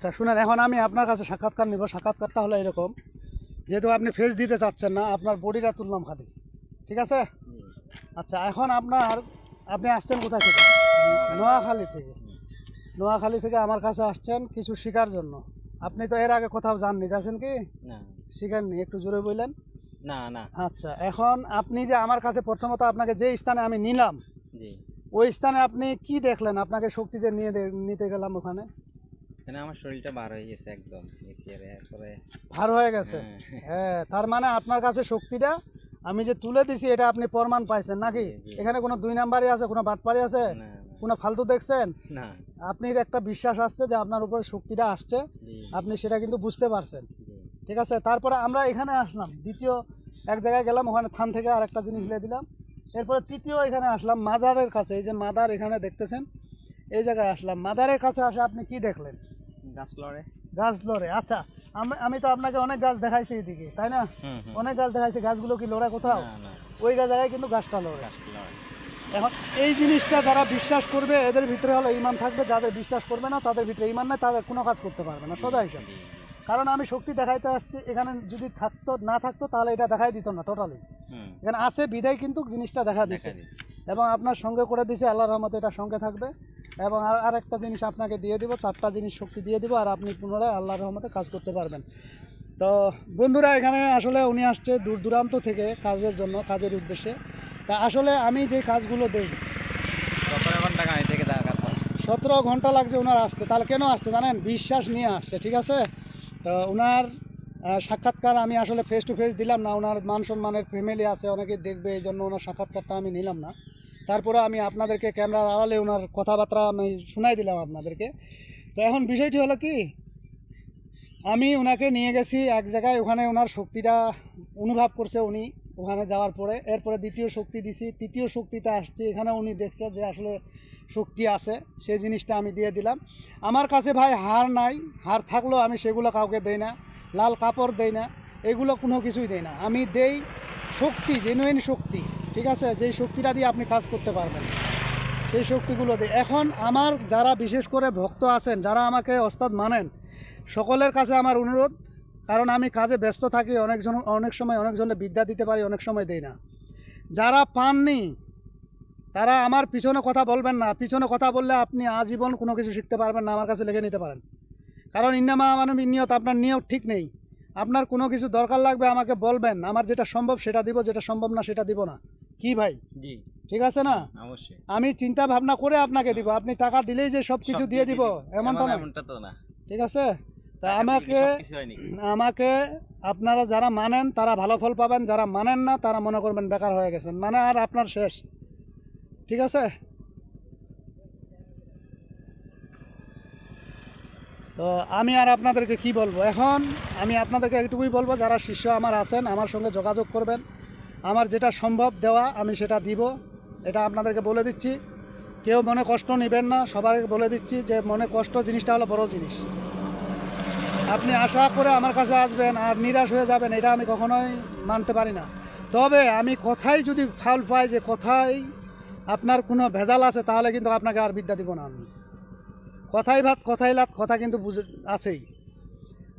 আচ্ছা শুনেন, এখন আমি আপনার কাছে সাক্ষাৎকার নিব। সাক্ষাৎকারটা হলো এরকম, যেহেতু আপনি ফেস দিতে চাচ্ছেন না, আপনার বডিটা তুললাম খালি, ঠিক আছে? আচ্ছা এখন আপনি আসছেন কোথা থেকে? নোয়াখালী থেকে। নোয়াখালী থেকে আমার কাছে আসছেন কিছু শেখার জন্য। আপনি তো এর আগে কোথাও যাননি, যাচ্ছেন কি? না শিখেননি, একটু জোরে বললেন। না না। আচ্ছা এখন আপনি যে আমার কাছে প্রথমত আপনাকে যে স্থানে আমি নিলাম, জি, ওই স্থানে আপনি কি দেখলেন? আপনাকে শক্তি যে নিতে গেলাম ওখানে, এখানে আমার শরীরটা বার হয়ে গেছে একদম এরপরে। ভার হয়ে গেছে? হ্যাঁ, তার মানে আপনার কাছে শক্তিটা আমি যে তুলে দিছি এটা আপনি প্রমাণ পাইছেন নাকি? জি, জি। এখানে কোনো দুই নাম্বারই আছে, কোনো বাটপারি আছে, না কোনো ফালতু দেখছেন? না। আপনি একটা বিশ্বাস আসছে যে আপনার উপরে শক্তিটা আসছে, জি, আপনি সেটা কিন্তু বুঝতে পারছেন, জি, ঠিক আছে? তারপরে আমরা এখানে আসলাম, দ্বিতীয় এক জায়গায় গেলাম, ওখানে থান থেকে আরেকটা জিনিস নিয়ে দিলাম। এরপরে তৃতীয় এখানে আসলাম মাদারের কাছে, এই যে মাদার এখানে দেখতেছেন, এই জায়গায় আসলাম। মাদারের কাছে আসে আপনি কি দেখলেন? গাছ লড়ে। গাছ লড়ে। আচ্ছা আমি তো আপনাকে অনেক গাছ দেখাইছি এইদিকে, তাই না? অনেক গাছ দেখাইছি, গাছগুলো কি লড়ে কোথাও? না না, ওই জায়গায় কিন্তু গাছটা লড়ে। গাছটা লড়ে। এখন এই জিনিসটা যারা বিশ্বাস করবে এদের ভিতরে হলো ঈমান থাকবে, যাদের বিশ্বাস করবে না তাদের ভিতরে ঈমান নাই, তাদের কোনো কাজ করতে পারবে না, সোজা হিসাব। জি, জি। কারণ আমি শক্তি দেখাইতে আসছি, এখানে যদি না থাকতো তাহলে এটা দেখাই দিত না টোটালি। এখানে আছে বিধায় কিন্তু জিনিসটা দেখা দিছে, এবং আপনার সঙ্গে করে দিছে, আল্লাহর রহমতে এটা সঙ্গে থাকবে। এবং আরেকটা জিনিস আপনাকে দিয়ে দিব, 4টা জিনিস শক্তি দিয়ে দিব, আর আপনি পুনরায় আল্লাহর রহমতে কাজ করতে পারবেন। তো বন্ধুরা, এখানে আসলে উনি আসছে দূর দূরান্ত থেকে কাজের জন্য, কাজের উদ্দেশ্যে। তা আসলে আমি যে কাজগুলো দিই 17 ঘন্টা গাড়ি থেকে দেখা 17 ঘন্টা লাগছে ওনার আসতে। তাহলে কেন আসছে জানেন? বিশ্বাস নিয়ে আসছে, ঠিক আছে? তো ওনার সাক্ষাৎকার আমি আসলে ফেস টু ফেস দিলাম না, ওনার মান সম্মানের ফ্যামিলি আছে, অনেকেই দেখবে, এই জন্য ওনার সাক্ষাৎকারটা আমি নিলাম না। তারপরে আমি আপনাদেরকে ক্যামেরার আড়ালে ওনার কথাবার্তা আমি শোনাই দিলাম আপনাদেরকে। তো এখন বিষয়টি হলো কি, আমি ওনাকে নিয়ে গেছি এক জায়গায়, ওখানে ওনার শক্তিটা অনুভব করছে উনি ওখানে যাওয়ার পরে। এরপরে দ্বিতীয় শক্তি দিছি, তৃতীয় শক্তিতে আসছে, এখানে উনি দেখছে যে আসলে শক্তি আছে, সেই জিনিসটা আমি দিয়ে দিলাম। আমার কাছে ভাই হার নাই, হার থাকলেও আমি সেগুলো কাউকে দেই না, লাল কাপড় দেই না, এগুলো কোনো কিছুই দেই না। আমি দেই শক্তি, জেনুইন শক্তি, ঠিক আছে? যেই শক্তিটা দিয়ে আপনি কাজ করতে পারবেন, সেই শক্তিগুলো দিই। এখন আমার যারা বিশেষ করে ভক্ত আছেন, যারা আমাকে ওস্তাদ মানেন, সকলের কাছে আমার অনুরোধ, কারণ আমি কাজে ব্যস্ত থাকি, অনেক সময় অনেকজনের বিদ্যা দিতে পারি, অনেক সময় দেই না। যারা পাননি তারা আমার পিছনে কথা বলবেন না। পিছনে কথা বললে আপনি আজীবন কোনো কিছু শিখতে পারবেন না। আমার কাছে লিখে নিতে পারেন, কারণ ইন্নামা মানে নিয়ত, আপনার নিয়ত ঠিক নেই। আপনার কোনো কিছু দরকার লাগবে আমাকে বলবেন, আমার যেটা সম্ভব সেটা দিব, যেটা সম্ভব না সেটা দিব না। কি ভাই? জি, ঠিক আছে না? অবশ্যই। আমি চিন্তা ভাবনা করে আপনাকে দিব, আপনি টাকা দিলেই যে সব কিছু দিয়ে দিব এমনটা না, ঠিক আছে? তা আমাকে আপনারা যারা মানেন তারা ভালো ফল পাবেন, যারা মানেন না তারা মনে করবেন বেকার হয়ে গেছেন, মানে আর আপনার শেষ, ঠিক আছে? তো আমি আর আপনাদেরকে কি বলবো, এখন আমি আপনাদেরকে একটুকুই বলবো, যারা শিষ্য আমার আছেন আমার সঙ্গে যোগাযোগ করবেন, আমার যেটা সম্ভব দেওয়া আমি সেটা দিব, এটা আপনাদেরকে বলে দিচ্ছি। কেউ মনে কষ্ট নেবেন না, সবাই বলে দিচ্ছি যে মনে কষ্ট জিনিসটা হলো বড় জিনিস। আপনি আশা করে আমার কাছে আসবেন আর নিরাশ হয়ে যাবেন, এটা আমি কখনোই মানতে পারি না। তবে আমি কথাই যদি ফাউল পাই, যে কথাই আপনার কোনো ভেজাল আছে, তাহলে কিন্তু আপনাকে আর বিদ্যা দিব না। আমি কথাই ভাত কথাই লাত, কথা কিন্তু আছেই।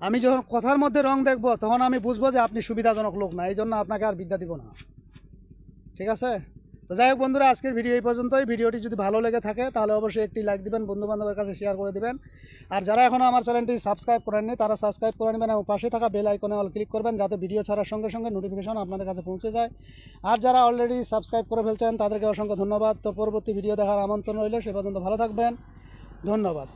আমি যখন কথার মধ্যে রং দেখব তখন আমি বুঝবো যে আপনি সুবিধাজনক লোক না, এই জন্য আপনাকে আর বিদ্যা দিব না, ঠিক আছে? তো যাই হোক বন্ধুরা, আজকের ভিডিও এই পর্যন্তই। ভিডিওটি যদি ভালো লেগে থাকে তাহলে অবশ্যই একটি লাইক দিবেন, বন্ধুবান্ধবের কাছে শেয়ার করে দিবেন। আর যারা এখনও আমার চ্যানেলটি সাবস্ক্রাইব করেননি তারা সাবস্ক্রাইব করে নেবেন এবং পাশে থাকা বেল আইকনে অল ক্লিক করবেন, যাতে ভিডিও ছাড়ার সঙ্গে সঙ্গে নোটিফিকেশন আপনাদের কাছে পৌঁছে যায়। আর যারা অলরেডি সাবস্ক্রাইব করে ফেলছেন তাদেরকে অসংখ্য ধন্যবাদ। তো পরবর্তী ভিডিও দেখার আমন্ত্রণ রইল, সে পর্যন্ত ভালো থাকবেন, ধন্যবাদ।